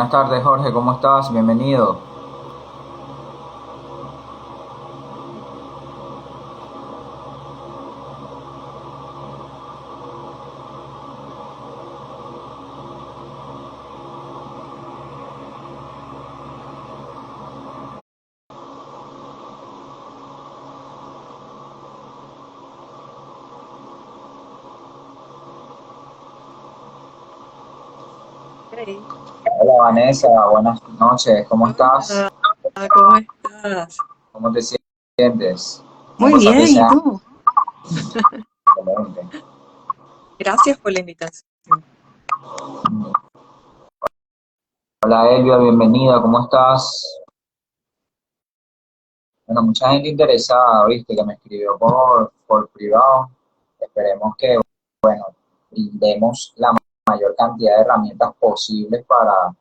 Buenas tardes, Jorge, ¿cómo estás? Bienvenido. Hey, Hola, Vanessa, buenas noches, ¿cómo estás? hola, ¿cómo estás? ¿Cómo te sientes? ¿Cómo Muy pasaste bien, ese ¿y año? tú? Excelente. Gracias por la invitación. Hola, Elvia, bienvenida, ¿cómo estás? Bueno, mucha gente interesada, viste, que me escribió por privado. Esperemos que, bueno, demos la mayor cantidad de herramientas posibles para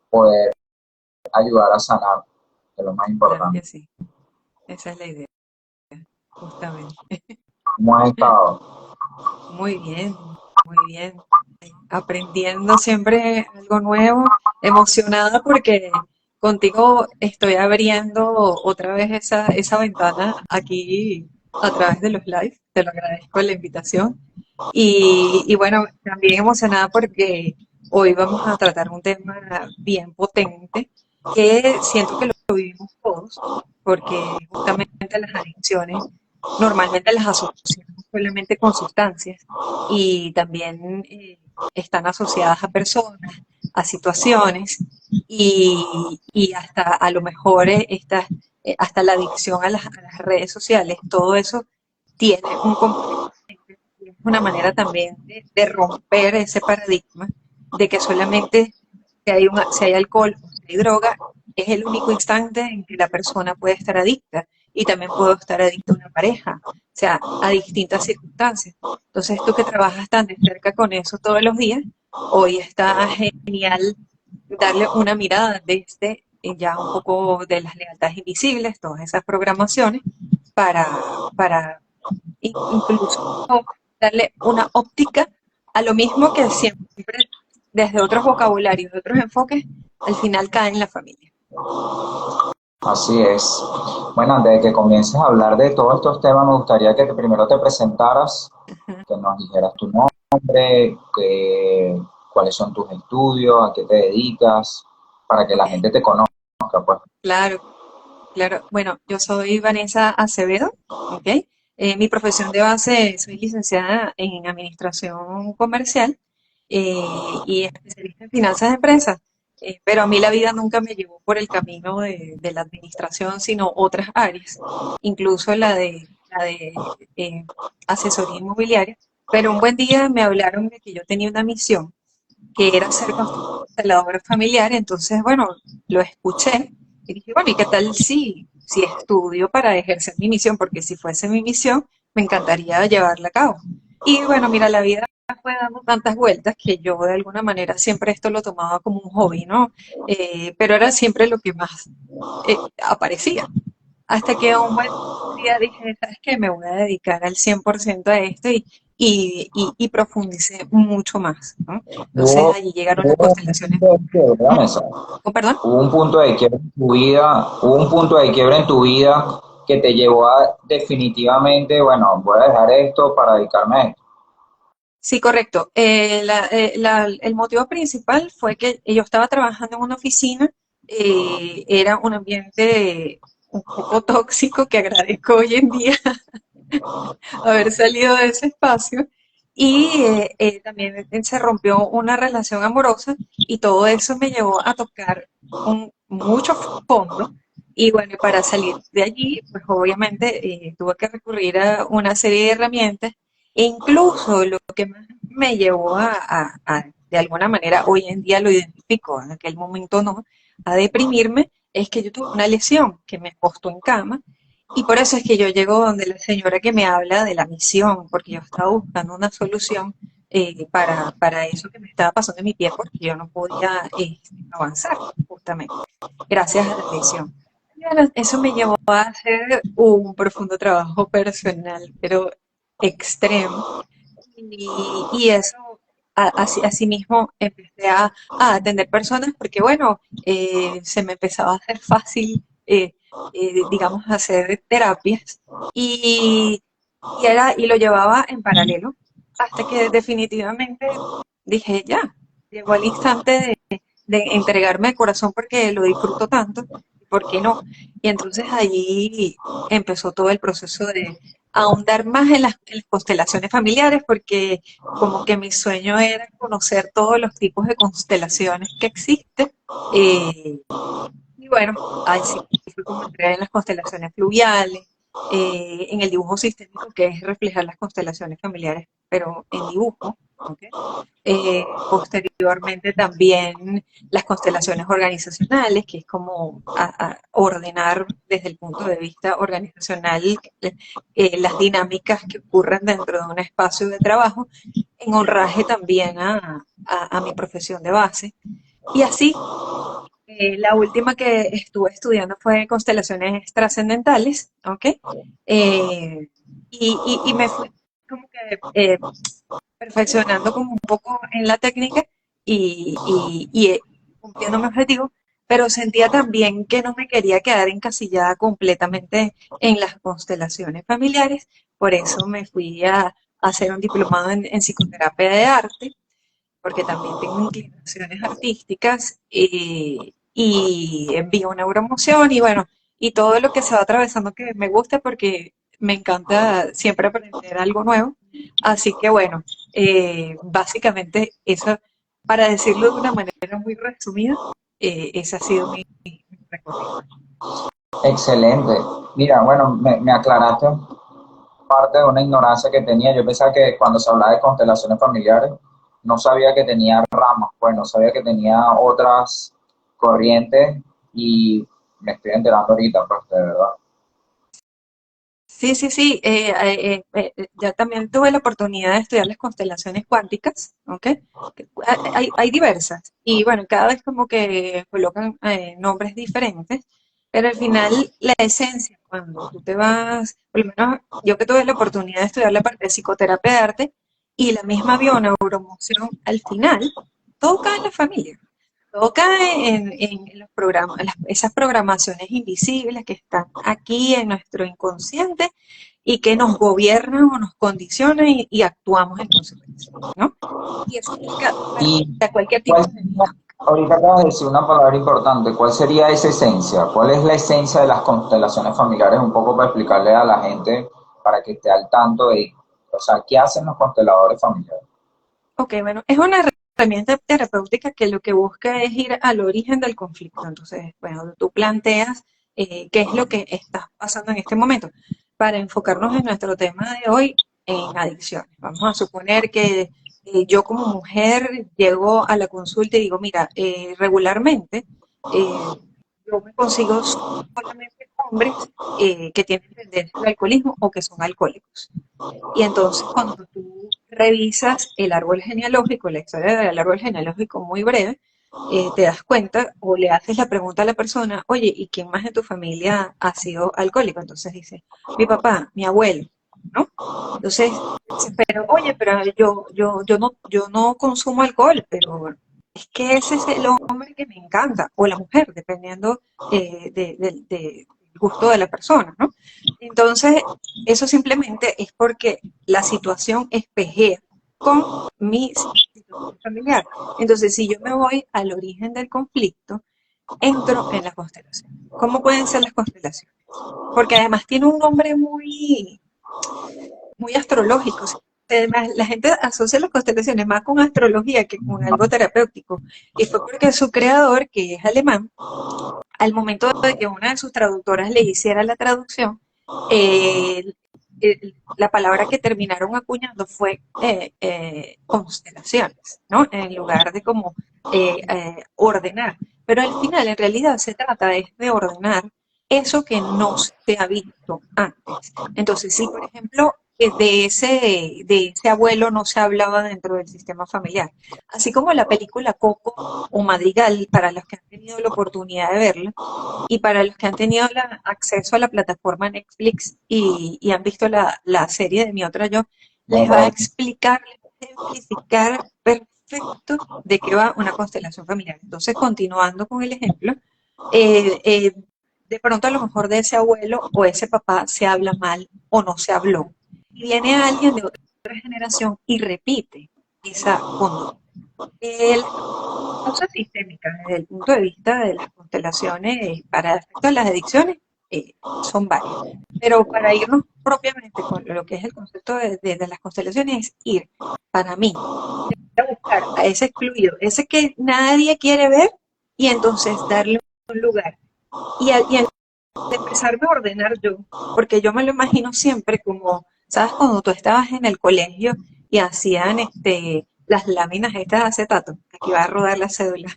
poder ayudar a sanar, que es lo más Claro importante. que sí, esa es la idea, justamente. ¿Cómo has estado? Muy bien, muy bien. Aprendiendo siempre algo nuevo, emocionada porque contigo estoy abriendo otra vez esa ventana aquí a través de los live. Te lo agradezco la invitación. Y bueno, también emocionada porque hoy vamos a tratar un tema bien potente que siento que lo vivimos todos, porque justamente las adicciones normalmente las asociamos solamente con sustancias y también están asociadas a personas, a situaciones y hasta a lo mejor hasta la adicción a las redes sociales, todo eso tiene un componente, es una manera también de romper ese paradigma de que solamente si hay alcohol o si hay droga, es el único instante en que la persona puede estar adicta y también puedo estar adicta a una pareja, o sea, a distintas circunstancias. Entonces, tú que trabajas tan de cerca con eso todos los días, hoy está genial darle una mirada desde ya un poco de las lealtades invisibles, todas esas programaciones, para incluso darle una óptica a lo mismo que siempre desde otros vocabularios, de otros enfoques, al final cae en la familia. Así es. Bueno, antes de que comiences a hablar de todos estos temas, me gustaría que primero te presentaras, que nos dijeras tu nombre, cuáles son tus estudios, a qué te dedicas, para que la Ok, gente te conozca, pues. claro, claro. Bueno, yo soy Vanessa Acevedo, ¿ok? Mi profesión de base, soy licenciada en Administración Comercial y especialista en finanzas de empresas. Pero a mí la vida nunca me llevó por el camino de la administración, sino otras áreas, incluso la de asesoría inmobiliaria. Pero un buen día me hablaron de que yo tenía una misión, que era ser consteladora familiar, entonces, bueno, lo escuché y dije, bueno, ¿y qué tal si estudio para ejercer mi misión? Porque si fuese mi misión, me encantaría llevarla a cabo. Y bueno, mira, la vida fue dando tantas vueltas que yo de alguna manera siempre esto lo tomaba como un hobby, ¿no? Pero era siempre lo que más aparecía. Hasta que un buen día dije, ¿sabes qué? Me voy a dedicar al 100% a esto y profundicé mucho más, ¿no? Entonces Hubo, allí llegaron las hubo un constelaciones. punto de quiebre, ¿Mm? Vanessa. ¿Oh, perdón? Hubo un punto de quiebre en tu vida, hubo un punto de quiebre en tu vida que te llevó a definitivamente, bueno, voy a dejar esto para dedicarme a esto. Sí, correcto. El motivo principal fue que yo estaba trabajando en una oficina, era un ambiente un poco tóxico que agradezco hoy en día haber salido de ese espacio y también se rompió una relación amorosa y todo eso me llevó a tocar mucho fondo y bueno, para salir de allí, pues obviamente tuve que recurrir a una serie de herramientas e incluso lo que más me llevó de alguna manera, hoy en día lo identifico, en aquel momento no, a deprimirme, es que yo tuve una lesión que me costó en cama y por eso es que yo llego donde la señora que me habla de la misión, porque yo estaba buscando una solución para eso que me estaba pasando en mi pie, porque yo no podía avanzar, justamente, gracias a la lesión. Y bueno, eso me llevó a hacer un profundo trabajo personal, pero extremo. Y eso así mismo empecé a atender personas porque, bueno, se me empezaba a hacer fácil, digamos, hacer terapias y, y lo llevaba en paralelo hasta que definitivamente dije, ya, llegó el instante de entregarme de corazón porque lo disfruto tanto, ¿por qué no? Y entonces allí empezó todo el proceso de ahondar más en las constelaciones familiares porque como que mi sueño era conocer todos los tipos de constelaciones que existen. eh, y bueno, así fue como entré en las constelaciones fluviales, en el dibujo sistémico, que es reflejar las constelaciones familiares, pero en dibujo. ¿Ok? Posteriormente también las constelaciones organizacionales, que es como ordenar desde el punto de vista organizacional las dinámicas que ocurren dentro de un espacio de trabajo, en honraje también a mi profesión de base. Y así, la última que estuve estudiando fue constelaciones trascendentales, ¿ok? Y me fui como que perfeccionando como un poco en la técnica y cumpliendo mi objetivo, pero sentía también que no me quería quedar encasillada completamente en las constelaciones familiares, por eso me fui a hacer un diplomado en psicoterapia de arte, porque también tengo inclinaciones artísticas y en bioneuroemoción y bueno, y todo lo que se va atravesando que me gusta porque me encanta siempre aprender algo nuevo. Así que bueno, básicamente eso, para decirlo de una manera muy resumida, ese ha sido mi recorrido. Excelente. Mira, bueno, me aclaraste parte de una ignorancia que tenía. Yo pensaba que cuando se hablaba de constelaciones familiares, no sabía que tenía ramas, pues no sabía que tenía otras corrientes y me estoy enterando ahorita, pues de verdad. Sí, sí, sí. Ya también tuve la oportunidad de estudiar las constelaciones cuánticas, ¿ok? Hay diversas y bueno, cada vez como que colocan nombres diferentes, pero al final la esencia, cuando tú te vas, por lo menos yo que tuve la oportunidad de estudiar la parte de psicoterapia de arte y la misma bioneuromoción, al final, todo cae en la familia. Todo cae en los programas, esas programaciones invisibles que están aquí en nuestro inconsciente y que nos gobiernan o nos condicionan y actuamos en consecuencia, ¿no? Y eso aplica Y para cualquier cuál tipo de sería, dinámica. ahorita acabas de decir una palabra importante, ¿cuál sería esa esencia? ¿Cuál es la esencia de las constelaciones familiares? Un poco para explicarle a la gente, para que esté al tanto de, o sea, ¿qué hacen los consteladores familiares? Ok, bueno, es una herramienta terapéutica que lo que busca es ir al origen del conflicto. Entonces, bueno, tú planteas qué es lo que está pasando en este momento para enfocarnos en nuestro tema de hoy en adicciones. Vamos a suponer que yo como mujer llego a la consulta y digo, mira, regularmente eh, yo me consigo solamente hombres que tienen tendencia al alcoholismo o que son alcohólicos. Y entonces cuando tú revisas el árbol genealógico, la historia del árbol genealógico muy breve, te das cuenta o le haces la pregunta a la persona, oye, ¿y quién más de tu familia ha sido alcohólico? Entonces dice, mi papá, mi abuelo, ¿no? Entonces, dices, pero oye, pero yo no consumo alcohol, pero es que ese es el hombre que me encanta, o la mujer, dependiendo del gusto de la persona, ¿no? Entonces, eso simplemente es porque la situación espejea con mi situación familiar. Entonces, si yo me voy al origen del conflicto, entro en la constelación. ¿Cómo pueden ser las constelaciones? Porque además tiene un nombre muy astrológico. Además, la gente asocia las constelaciones más con astrología que con algo terapéutico. Y fue porque su creador, que es alemán, al momento de que una de sus traductoras le hiciera la traducción, eh, la palabra que terminaron acuñando fue constelaciones, ¿no? En lugar de como ordenar. Pero al final, en realidad, se trata de ordenar eso que no se ha visto antes. Entonces, si por ejemplo de ese abuelo no se hablaba dentro del sistema familiar, así como la película Coco o Madrigal, para los que han tenido la oportunidad de verla, y para los que han tenido acceso a la plataforma Netflix y han visto la serie de Mi Otra Yo, les va a explicar, les va a ejemplificar perfecto de qué va una constelación familiar. Entonces, continuando con el ejemplo, eh, eh, de pronto a lo mejor de ese abuelo o ese papá se habla mal o no se habló. Y viene alguien de otra generación y repite esa conducta. Las causas sistémicas desde el punto de vista de las constelaciones para efectos de las adicciones son varias. Pero para irnos propiamente con lo que es el concepto de las constelaciones es ir, para mí, a buscar a ese excluido, ese que nadie quiere ver, y entonces darle un lugar. Y al empezarme a ordenar yo, porque yo me lo imagino siempre como, ¿sabes? Cuando tú estabas en el colegio y hacían las láminas estas de acetato, aquí va a rodar la cédula.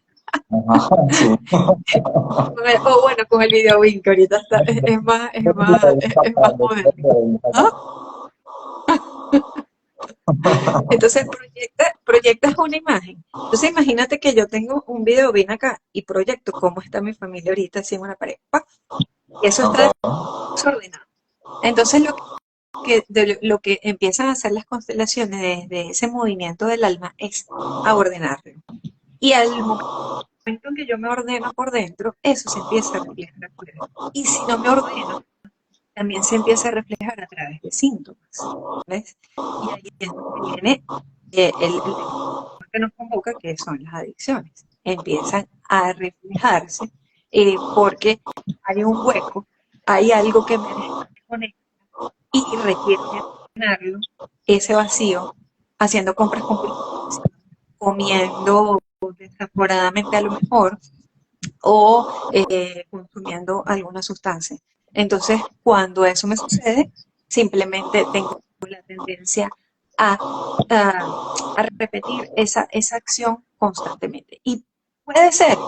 Ajá, sí. O bueno, con el video que ahorita es más moderno. ¿Ah? Entonces proyectas una imagen. Entonces imagínate que yo tengo un video bien acá y proyecto cómo está mi familia ahorita así en una pared. ¡Pac! Y eso está Ok. desordenado. Entonces lo que empiezan a hacer las constelaciones de ese movimiento del alma es a ordenarlo. Y al momento en que yo me ordeno por dentro, eso se empieza a reflejar afuera. Y si no me ordeno, también se empieza a reflejar a través de síntomas. ¿Ves? Y ahí es donde viene el que nos convoca, que son las adicciones. Empiezan a reflejarse porque hay un hueco, hay algo que me desconecta y requiero llenarlo, ese vacío, haciendo compras compulsivas, comiendo desaforadamente a lo mejor, o consumiendo alguna sustancia. Entonces, cuando eso me sucede, simplemente tengo la tendencia a, a repetir esa acción constantemente. Y puede ser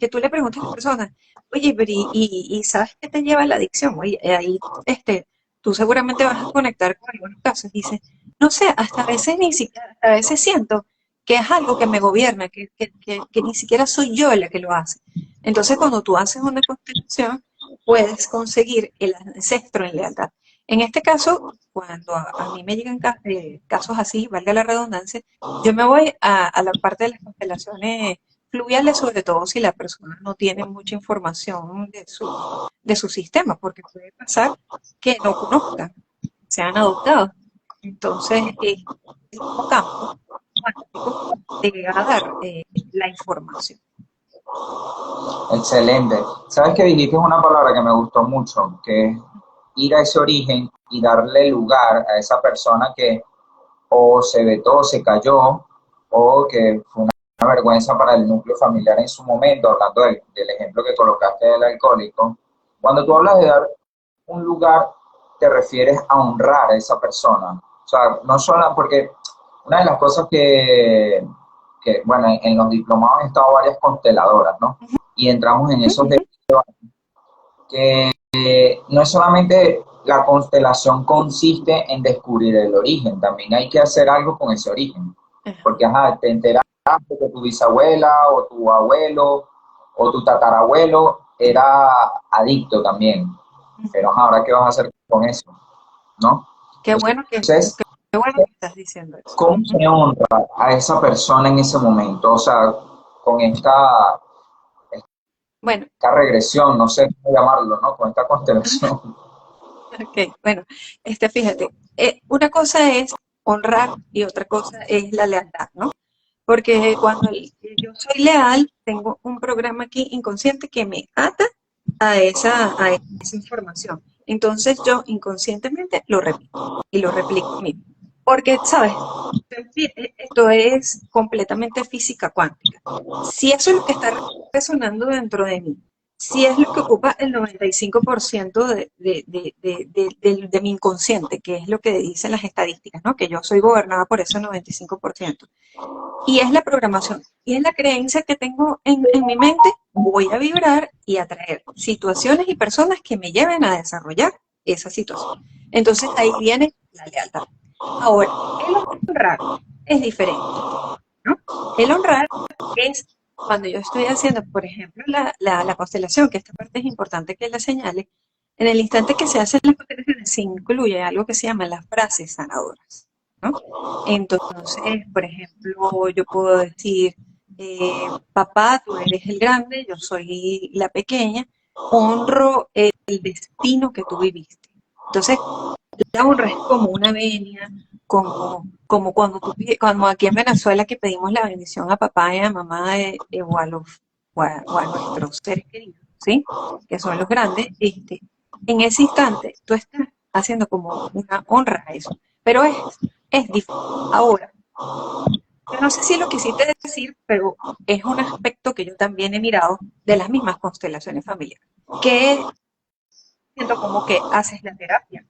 que tú le preguntes a la persona, oye, pero y ¿sabes qué te lleva a la adicción? Oye, ahí tú seguramente vas a conectar con algunos casos. Dice, no sé, hasta a veces ni siquiera, hasta a veces siento que es algo que me gobierna, que ni siquiera soy yo la que lo hace. Entonces, cuando tú haces una constelación, puedes conseguir el ancestro en lealtad. En este caso, cuando a mí me llegan casos así, valga la redundancia, yo me voy a la parte de las constelaciones fluviales, sobre todo si la persona no tiene mucha información de su sistema, porque puede pasar que no conozcan, sean adoptados. Entonces, el mismo campo cuántico te va a dar la información. Excelente. Sabes que dijiste una palabra que me gustó mucho, que es ir a ese origen y darle lugar a esa persona que o se vetó, se cayó, o que fue una vergüenza para el núcleo familiar en su momento, hablando del ejemplo que colocaste del alcohólico. Cuando tú hablas de dar un lugar, te refieres a honrar a esa persona. O sea, no solo porque una de las cosas que bueno, en los diplomados han estado varias consteladoras, ¿no? Y entramos en esos Ujú. que no es solamente la constelación consiste en descubrir el origen, también hay que hacer algo con ese origen. Ajá. Porque ajá, te enteraste que tu bisabuela o tu abuelo o tu tatarabuelo era adicto también. Pero ajá, ahora qué vas a hacer con eso, ¿no? Qué bueno que, Entonces, qué bueno que estás diciendo eso. ¿cómo Ujú. se honra a esa persona en ese momento? O sea, con Bueno, esta regresión, no sé cómo llamarlo, ¿no? Con esta constelación. ok, bueno, fíjate, una cosa es honrar y otra cosa es la lealtad, ¿no? Porque cuando yo soy leal, tengo un programa aquí inconsciente que me ata a esa información. Entonces yo inconscientemente lo repito y lo replico en mí. Porque, ¿sabes? Esto es completamente física cuántica. Si eso es lo que está resonando dentro de mí, si es lo que ocupa el 95% de mi inconsciente, que es lo que dicen las estadísticas, ¿no? Que yo soy gobernada por ese 95%. Y es la programación, y es la creencia que tengo en mi mente, voy a vibrar y atraer situaciones y personas que me lleven a desarrollar esa situación. Entonces ahí viene la lealtad. Ahora, el honrar es diferente, ¿no? El honrar es cuando yo estoy haciendo, por ejemplo, la constelación, que esta parte es importante que la señale, en el instante que se hacen las constelaciones se incluye algo que se llama las frases sanadoras. ¿no? Entonces, por ejemplo, yo puedo decir, papá, tú eres el grande, yo soy la pequeña, honro el destino que tú viviste. Entonces, la honra es como una venia, como cuando como aquí en Venezuela que pedimos la bendición a papá y a mamá o a o a nuestros seres queridos, ¿sí? Que son los grandes, en ese instante tú estás haciendo como una honra a eso. Pero es difícil. Ahora, yo no sé si lo quisiste decir, pero es un aspecto que yo también he mirado de las mismas constelaciones familiares, que siento como que haces la terapia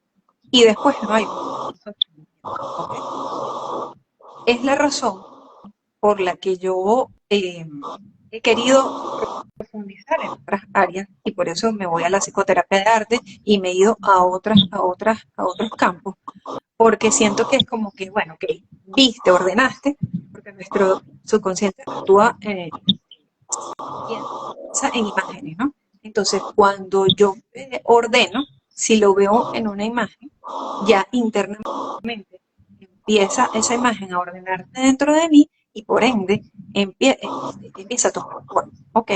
y después no hay un sostenimiento, ¿ok? Es la razón por la que yo he querido profundizar en otras áreas y por eso me voy a la psicoterapia de arte y me he ido a otros campos, porque siento que es como que, bueno, que viste, ordenaste, porque nuestro subconsciente actúa, piensa en imágenes, ¿no? Entonces, cuando yo ordeno, si lo veo en una imagen, ya internamente empieza esa imagen a ordenarse dentro de mí y por ende empieza a tomar forma. Ok,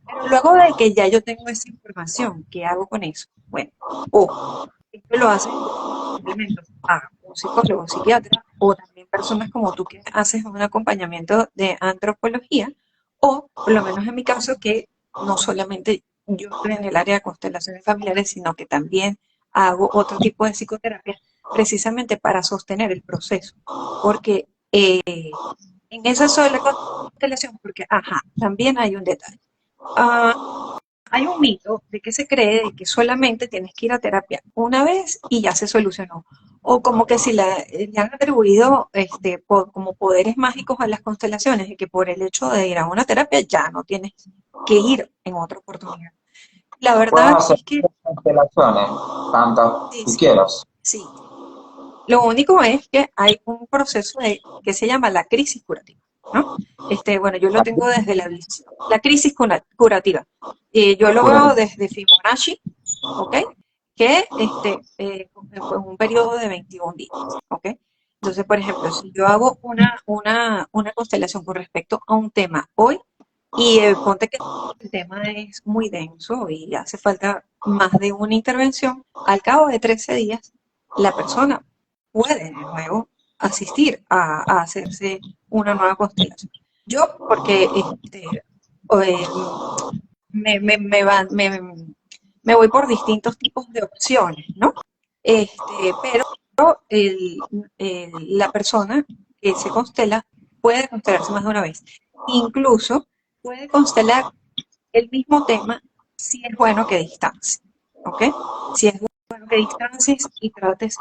pero luego de que ya yo tengo esa información, ¿qué hago con eso? Bueno, o esto lo hace complemento a un psicólogo, psiquiatra, o también personas como tú que haces un acompañamiento de antropología, o por lo menos en mi caso, que no solamente yo estoy en el área de constelaciones familiares, sino que también hago otro tipo de psicoterapia precisamente para sostener el proceso. Porque en esa sola constelación, porque, ajá, también hay un detalle. Hay un mito de que se cree de que solamente tienes que ir a terapia una vez y ya se solucionó. O como que si le han atribuido como poderes mágicos a las constelaciones y que por el hecho de ir a una terapia ya no tienes que ir en otra oportunidad. La Puedes verdad hacer es que constelaciones, tantas sí, tú sí, quieras. sí. Lo único es que hay un proceso que se llama la crisis curativa, ¿no? Bueno, yo lo tengo desde la crisis curativa. Yo lo veo Cura- desde Fibonacci, ¿ok? Que fue un periodo de 21 días, ¿ok? Entonces, por ejemplo, si yo hago una constelación con respecto a un tema hoy, y ponte que el tema es muy denso y hace falta más de una intervención, al cabo de 13 días, la persona puede de nuevo asistir a hacerse una nueva constelación. Yo, porque eh, me voy por distintos tipos de opciones, ¿no? Pero el- la persona que se constela puede constelarse más de una vez. Incluso puede constelar el mismo tema si es bueno que distancie, ¿ok? Si es bueno que distancies y trates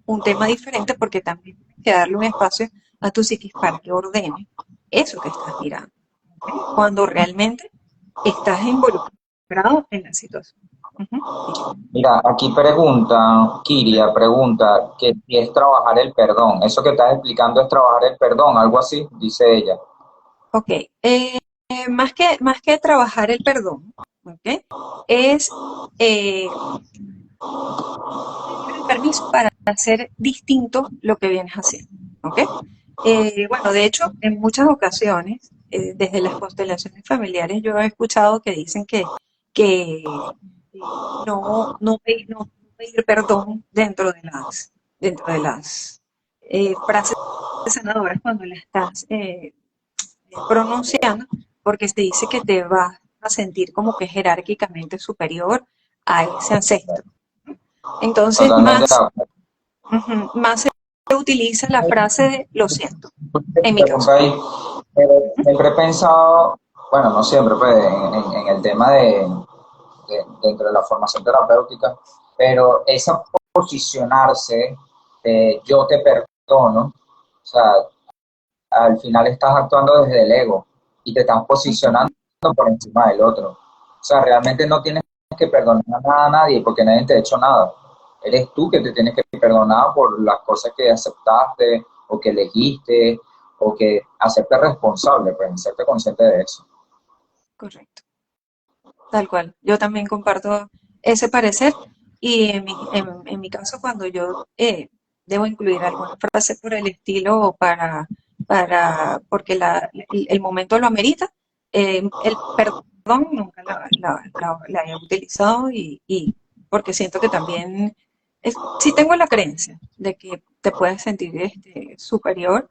un tema diferente porque también tienes que darle un espacio a tu psiquis para que ordene eso que estás mirando, ¿ok? Cuando realmente estás involucrado en la situación. Ujú. Mira, aquí pregunta, Kiria pregunta, que si es trabajar el perdón. Eso que estás explicando es trabajar el perdón, algo así, dice ella. Ok, más que trabajar el perdón, ¿ok? Es pedir el permiso para hacer distinto lo que vienes haciendo, ¿ok? Bueno, de hecho, en muchas ocasiones, desde las constelaciones familiares, yo he escuchado que dicen que no pedir perdón dentro de las frases sanadoras cuando las estás pronunciando, porque se dice que te vas a sentir como que jerárquicamente superior a ese ancestro. Entonces, Totalmente de acuerdo. más se utiliza la frase de lo siento, en mi caso. Interrumpa ahí, pero Ujú. siempre he pensado, bueno, no siempre, pues, en el tema dentro de la formación terapéutica, pero esa posicionarse, yo te perdono, o sea, al final estás actuando desde el ego y te estás posicionando Ujú. por encima del otro. O sea, realmente no tienes que perdonar nada a nadie porque nadie te ha hecho nada. Eres tú que te tienes que perdonar por las cosas que aceptaste o que elegiste o que hacerte responsable, pues, hacerte consciente de eso. Correcto, tal cual. Yo también comparto ese parecer y en mi caso cuando yo debo incluir alguna frase por el estilo porque el momento lo amerita. El perdón nunca la he utilizado y porque siento que también sí tengo la creencia de que te puedes sentir superior,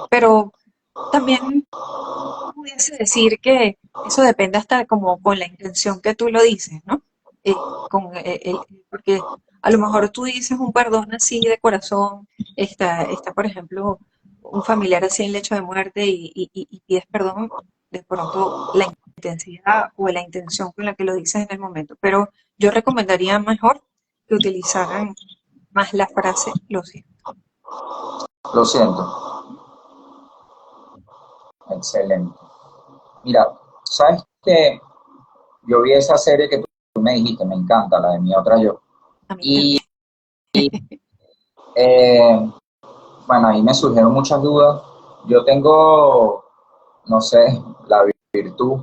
pero también pudiese decir que eso depende hasta como con la intención que tú lo dices, ¿no? Porque a lo mejor tú dices un perdón así de corazón, está por ejemplo, un familiar así en lecho de muerte y pides perdón, de pronto la intensidad o la intención con la que lo dices en el momento. Pero yo recomendaría mejor que utilizaran más la frase lo siento. Lo siento. Excelente. Mira, ¿sabes qué? Yo vi esa serie que tú me dijiste, me encanta, la de Mi Otra Yo. A mí Y también. eh, bueno, ahí me surgieron muchas dudas. Yo tengo, no sé, la virtud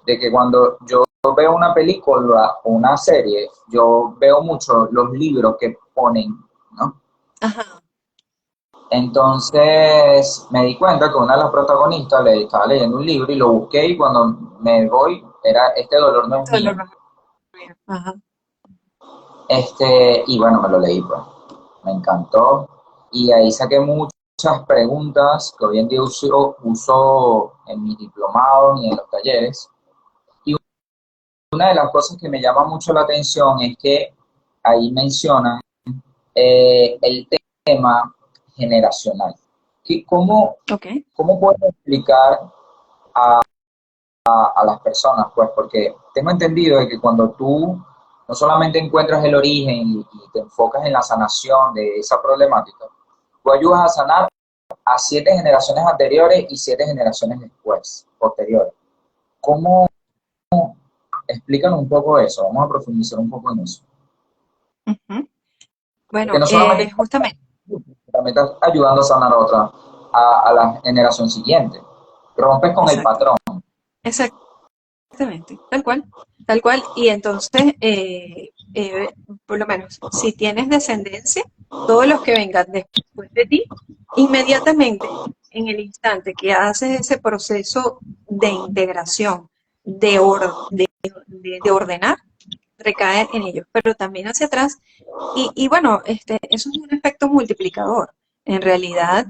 de que cuando yo veo una película o una serie, yo veo mucho los libros que ponen, ¿no? Ajá. Entonces me di cuenta que una de las protagonistas le estaba leyendo un libro y lo busqué y cuando me voy era Este dolor no es Todo lo mío. normal. Ajá. Y bueno, me lo leí, pues. Me encantó. Y ahí saqué muchas preguntas que hoy en día uso en mis diplomados y en los talleres. Y una de las cosas que me llama mucho la atención es que ahí mencionan el tema generacional. ¿Cómo, Ok. cómo puedo explicar a las personas? Pues porque tengo entendido de que cuando tú no solamente encuentras el origen y te enfocas en la sanación de esa problemática, tú ayudas a sanar a 7 generaciones anteriores y 7 generaciones después, posteriores. ¿Cómo explican un poco eso? Vamos a profundizar un poco en eso. Ujú. Porque Bueno, no solamente justamente, también estás ayudando a sanar a otra, a la generación siguiente. Rompes con el exacto, patrón. exactamente, tal cual, tal cual. Y entonces, por lo menos, si tienes descendencia, todos los que vengan después de ti, inmediatamente, en el instante que haces ese proceso de integración, de ordenar, recae en ellos, pero también hacia atrás. Y bueno, eso es un efecto multiplicador. En realidad,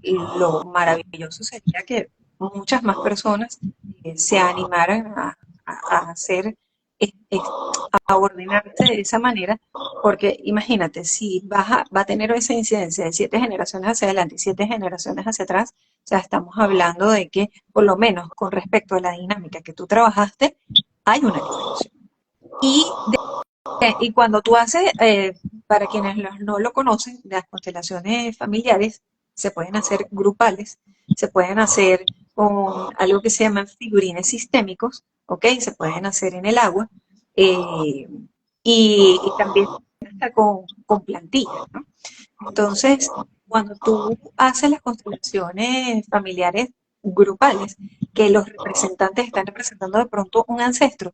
lo maravilloso sería que muchas más personas se animaran a hacer, a ordenarse de esa manera, porque imagínate, si va a tener esa incidencia de 7 generaciones hacia adelante y 7 generaciones hacia atrás, o sea, estamos hablando de que, por lo menos con respecto a la dinámica que tú trabajaste, hay una diferencia. Y y cuando tú haces, para quienes no lo conocen, las constelaciones familiares se pueden hacer grupales, se pueden hacer con algo que se llaman figurines sistémicos, ¿ok? Se pueden hacer en el agua eh, y también hasta con plantillas, ¿no? Entonces, cuando tú haces las constelaciones familiares grupales, que los representantes están representando de pronto un ancestro,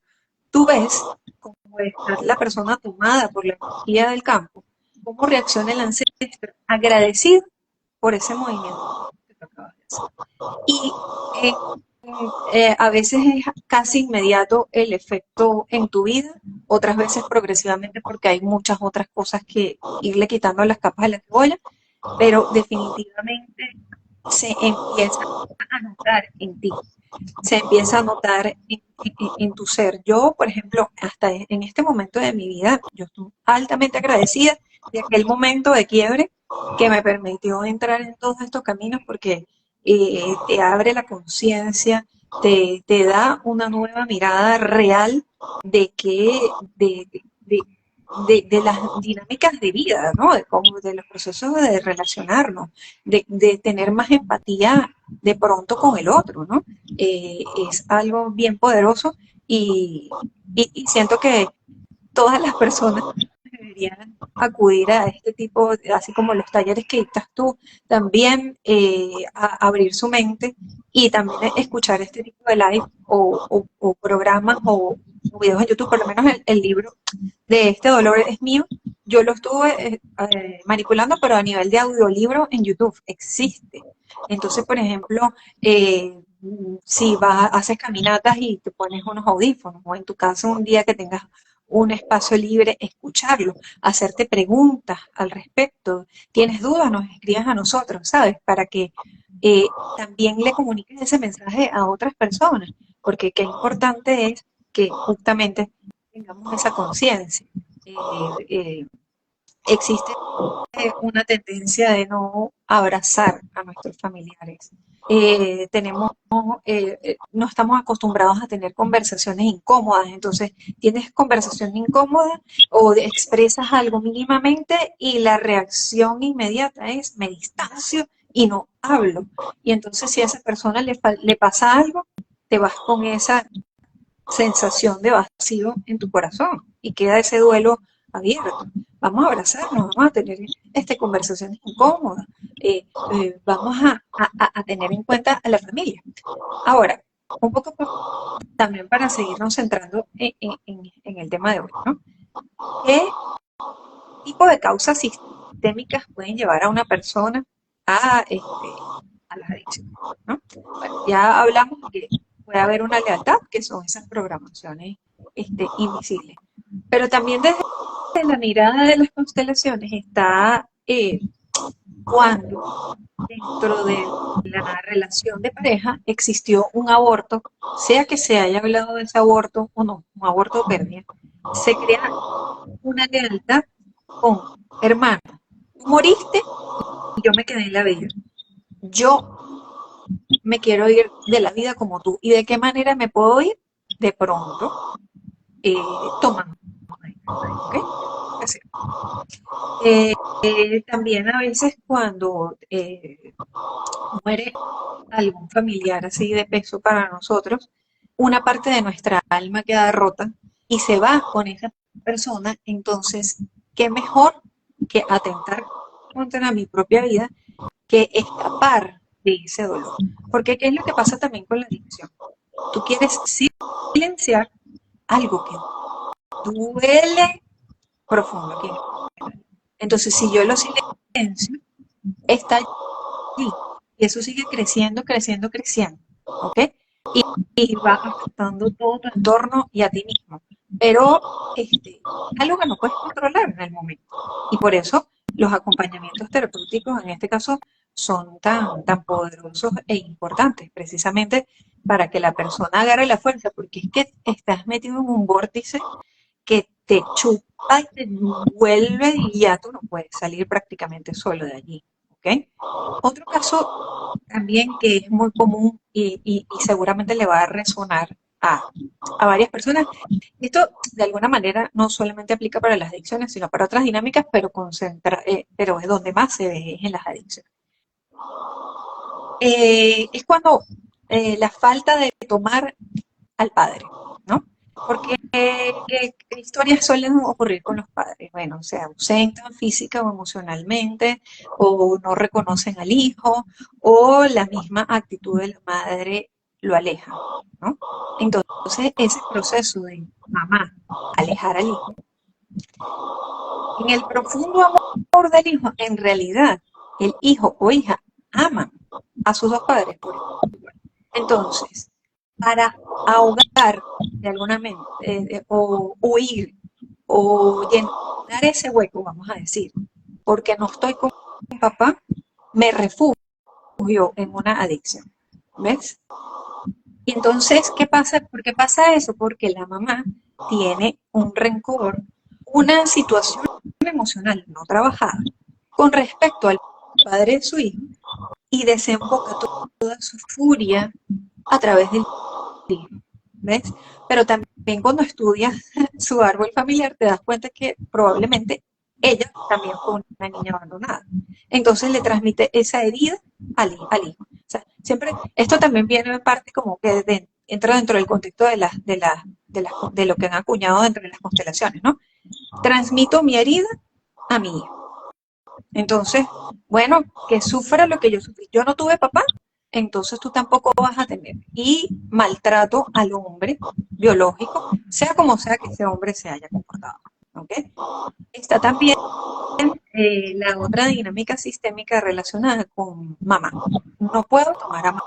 tú ves cómo está la persona tomada por la energía del campo, cómo reacciona el ancestro agradecido por ese movimiento que tú acabas de hacer. Y a veces es casi inmediato el efecto en tu vida, otras veces progresivamente porque hay muchas otras cosas que irle quitando las capas de la cebolla, pero definitivamente se empieza a notar en ti, se empieza a notar en tu ser. Yo, por ejemplo, hasta en este momento de mi vida, yo estoy altamente agradecida de aquel momento de quiebre que me permitió entrar en todos estos caminos porque te abre la conciencia, te da una nueva mirada real de que, de las dinámicas de vida, ¿no? De los procesos de relacionarnos, de tener más empatía de pronto con el otro, ¿no? Es algo bien poderoso y siento que todas las personas deberían acudir a este tipo, así como los talleres que dictas tú, también a abrir su mente y también escuchar este tipo de live o programas o videos en YouTube, por lo menos el libro de Este dolor es mío, yo lo estuve manipulando, pero a nivel de audiolibro en YouTube existe. Entonces, por ejemplo, si haces caminatas y te pones unos audífonos, o en tu caso un día que tengas un espacio libre, escucharlo, hacerte preguntas al respecto. ¿Tienes dudas? Nos escribas a nosotros, ¿sabes? Para que también le comuniques ese mensaje a otras personas, porque qué importante es que justamente tengamos esa conciencia. Eh, Existe una tendencia de no abrazar a nuestros familiares. No estamos acostumbrados a tener conversaciones incómodas, entonces tienes conversación incómoda o expresas algo mínimamente y la reacción inmediata es me distancio y no hablo. Y entonces si a esa persona le pasa algo, te vas con esa sensación de vacío en tu corazón y queda ese duelo abierto. Vamos a abrazarnos, vamos a tener conversaciones incómodas, vamos a tener en cuenta a la familia. Ahora, un poco también para seguirnos centrando en el tema de hoy, ¿no? ¿Qué tipo de causas sistémicas pueden llevar a una persona a las adicciones, ¿no? Bueno, ya hablamos que puede haber una lealtad, que son esas programaciones invisibles. Pero también desde la mirada de las constelaciones está cuando dentro de la relación de pareja existió un aborto, sea que se haya hablado de ese aborto o no, un aborto o pérdida, se crea una lealtad con hermano. Tú moriste y yo me quedé en la vida. Yo me quiero ir de la vida como tú. ¿Y de qué manera me puedo ir? De pronto, tomando. ¿Okay? También a veces cuando muere algún familiar así de peso para nosotros, una parte de nuestra alma queda rota y se va con esa persona, entonces, ¿qué mejor que atentar contra mi propia vida que escapar de ese dolor? Porque ¿qué es lo que pasa también con la adicción? Tú quieres silenciar algo que duele profundo. Entonces, si yo lo silencio, está allí. Y eso sigue creciendo, creciendo, creciendo. ¿Ok? Y va afectando todo tu entorno y a ti mismo. Pero algo que no puedes controlar en el momento. Y por eso los acompañamientos terapéuticos en este caso son tan poderosos e importantes, precisamente para que la persona agarre la fuerza, porque es que estás metido en un vórtice que te chupa y te envuelve y ya tú no puedes salir prácticamente solo de allí. ¿Ok? Otro caso también que es muy común y seguramente le va a resonar a varias personas. Esto de alguna manera no solamente aplica para las adicciones, sino para otras dinámicas, pero es donde más se ve es en las adicciones. Es cuando la falta de tomar al padre, ¿no? Porque ¿qué historias suelen ocurrir con los padres? Bueno, se ausentan física o emocionalmente, o no reconocen al hijo, o la misma actitud de la madre lo aleja, ¿no? Entonces, ese proceso de mamá alejar al hijo, en el profundo amor del hijo, en realidad, el hijo o hija aman a sus dos padres por igual. Entonces, para ahogar de alguna manera, o huir, o llenar ese hueco, vamos a decir, porque no estoy con papá, me refugio en una adicción. ¿Ves? Y entonces, ¿qué pasa? ¿Por qué pasa eso? Porque la mamá tiene un rencor, una situación emocional no trabajada con respecto al padre de su hijo y desemboca toda su furia a través del hijo. ¿Ves? Pero también cuando estudias su árbol familiar te das cuenta que probablemente ella también fue una niña abandonada. Entonces le transmite esa herida al hijo. O sea, siempre, esto también viene en parte como que entra dentro del contexto de lo que han acuñado dentro de las constelaciones, ¿no? Transmito mi herida a mi hijo. Entonces, bueno, que sufra lo que yo sufrí. Yo no tuve papá, entonces tú tampoco vas a tener. Y maltrato al hombre biológico, sea como sea que ese hombre se haya comportado. ¿ok? Está también la otra dinámica sistémica relacionada con mamá. No puedo tomar a mamá,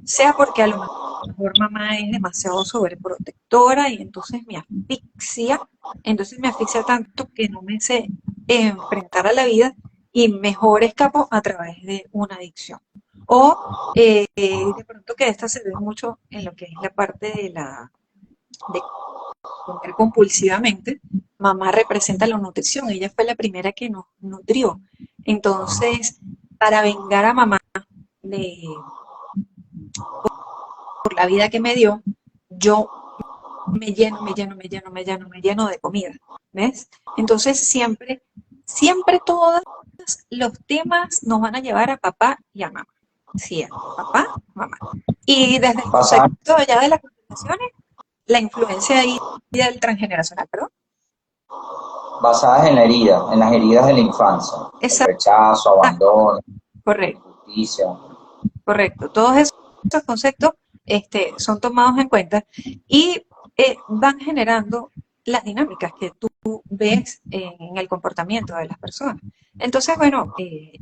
sea porque a lo mejor mamá es demasiado sobreprotectora y entonces me asfixia tanto que no me sé enfrentar a la vida y mejor escapo a través de una adicción. O de pronto que esta se ve mucho en lo que es la parte de comer compulsivamente. Mamá representa la nutrición, ella fue la primera que nos nutrió. Entonces, para vengar a mamá de, por la vida que me dio, yo me lleno de comida, ¿ves? Entonces, siempre todos los temas nos van a llevar a papá y a mamá. Sí, a papá, mamá. Y desde el Basadas, concepto ya de las constelaciones, la influencia ahí del transgeneracional, perdón. basadas en la herida, en las heridas de la infancia, el Exacto, rechazo, abandono, correcto, injusticia. correcto. Todos esos conceptos son tomados en cuenta y van generando las dinámicas que tú ves en el comportamiento de las personas. Entonces, bueno, el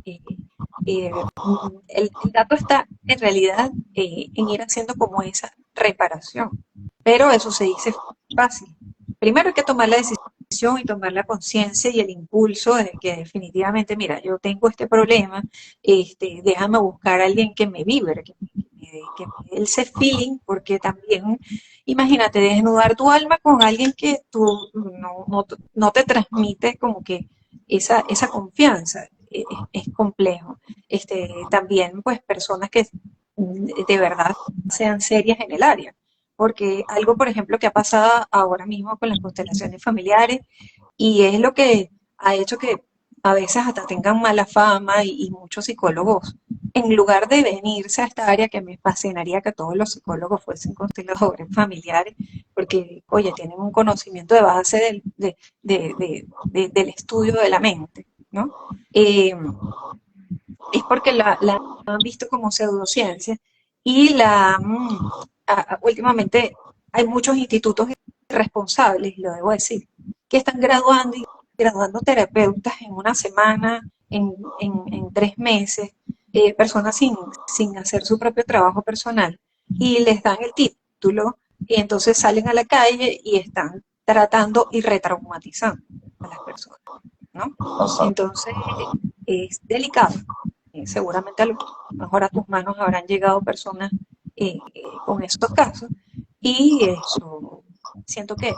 dato está en realidad en ir haciendo como esa reparación, pero eso se dice fácil. Primero hay que tomar la decisión y tomar la conciencia y el impulso de que definitivamente, mira, yo tengo este problema, déjame buscar a alguien que me vibre, que me dé ese feeling, porque también, imagínate, desnudar tu alma con alguien que tú no te transmite como que esa confianza, es complejo. También, pues, personas que de verdad sean serias en el área. Porque algo, por ejemplo, que ha pasado ahora mismo con las constelaciones familiares y es lo que ha hecho que a veces hasta tengan mala fama y muchos psicólogos, en lugar de venirse a esta área que me fascinaría que todos los psicólogos fuesen consteladores familiares, porque, oye, tienen un conocimiento de base del estudio de la mente, ¿no? Eh, es porque la han visto como pseudociencia y últimamente hay muchos institutos responsables, lo debo decir, que están graduando y graduando terapeutas en una semana, en 3 meses, personas sin hacer su propio trabajo personal y les dan el título y entonces salen a la calle y están tratando y retraumatizando a las personas, ¿no? Exacto. Entonces es delicado. Seguramente a lo mejor a tus manos habrán llegado personas con estos casos y eso siento que